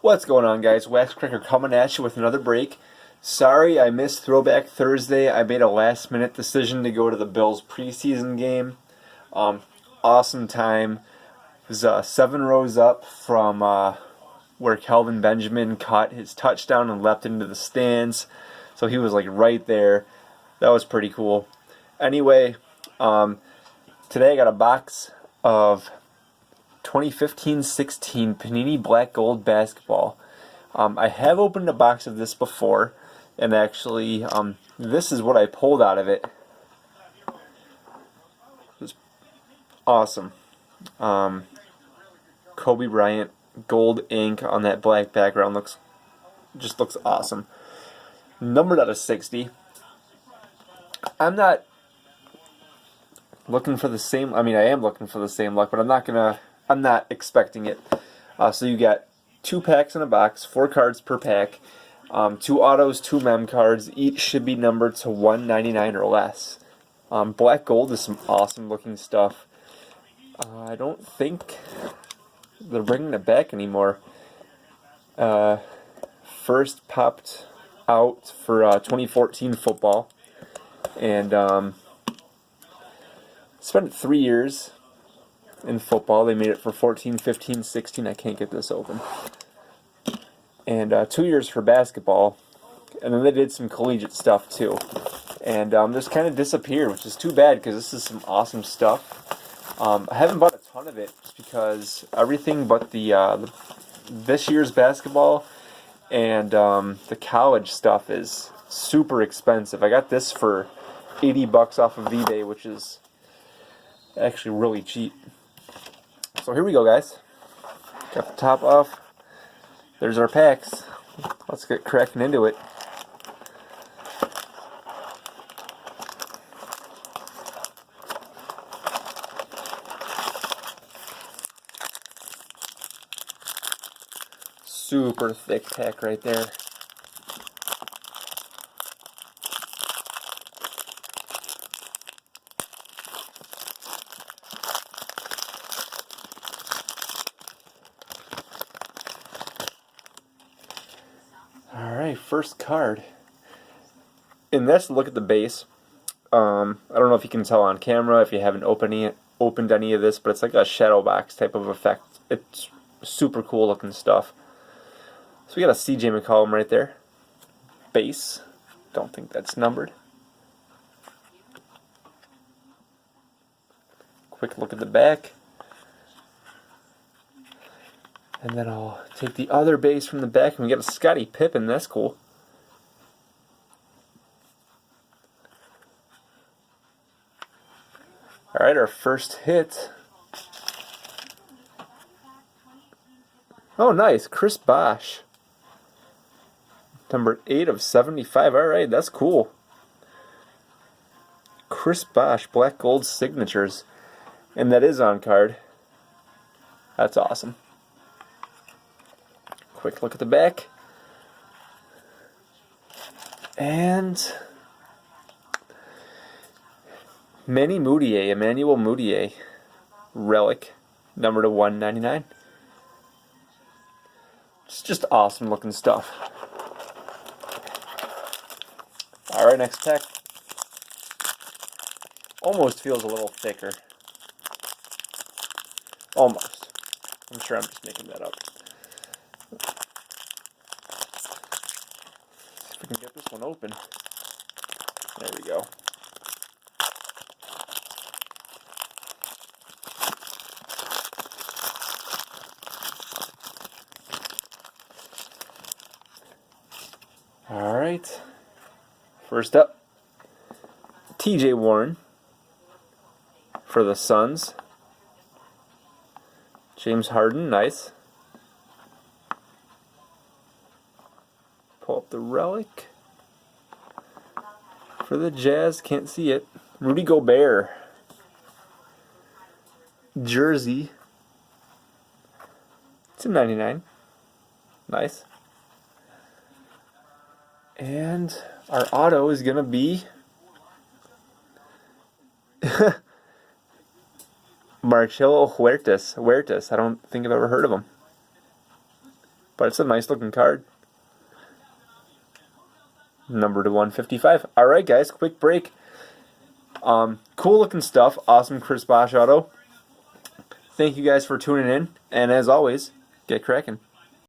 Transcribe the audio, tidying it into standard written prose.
What's going on, guys? Waxcracker coming at you with another break. Sorry I missed Throwback Thursday. I made a last-minute decision to go to the Bills preseason game. Awesome time. It was 7 rows up from where Kelvin Benjamin caught his touchdown and leapt into the stands. So he was like right there. That was pretty cool. Anyway, today I got a box of 2015-16 Panini Black Gold basketball. I have opened a box of this before, and actually, this is what I pulled out of it. It was awesome. Kobe Bryant gold ink on that black background looks awesome. Numbered out of 60. I'm not looking for the same. I mean, I am looking for the same luck, but I'm not expecting it. So you got 2 packs in a box, 4 cards per pack, 2 autos, 2 mem cards. Each should be numbered to 199 or less. Black gold is some awesome looking stuff. I don't think they're bringing it back anymore. First popped out for 2014 football, and spent 3 years in football. They made it for 14, 15, 16. I can't get this open. And 2 years for basketball. And then they did some collegiate stuff too. And just kind of disappeared, which is too bad because this is some awesome stuff. I haven't bought a ton of it just because everything but the this year's basketball and the college stuff is super expensive. I got this for $80 off of eBay, which is actually really cheap. So here we go, guys. Got the top off. There's our packs. Let's get cracking into it. Super thick pack right there. Alright, first card. In this, look at the base. I don't know if you can tell on camera if you haven't opened any of this, but it's like a shadow box type of effect. It's super cool looking stuff. So we got a CJ McCollum right there. Base. Don't think that's numbered. Quick look at the back. And then I'll take the other base from the back, and we got a Scottie Pippen. That's cool. Alright, our first hit. Oh, nice. Chris Bosh. Number 8 of 75. Alright, that's cool. Chris Bosh, black gold signatures. And that is on card. That's awesome. Quick look at the back. And Emmanuel Mudiay, relic, number to 199. It's just awesome looking stuff. Alright, next pack. Almost feels a little thicker. Almost. I'm sure I'm just making that up. See if we can get this one open. There we go. Alright. First up, TJ Warren for the Suns. James Harden, nice. Pull up the relic for the Jazz, can't see it. Rudy Gobert. Jersey. It's a 99. Nice. And our auto is going to be Marcelo Huertas. I don't think I've ever heard of him. But it's a nice looking card. Number to 155. Alright guys, quick break. Cool looking stuff. Awesome Chris Bosh auto. Thank you guys for tuning in. And as always, get cracking.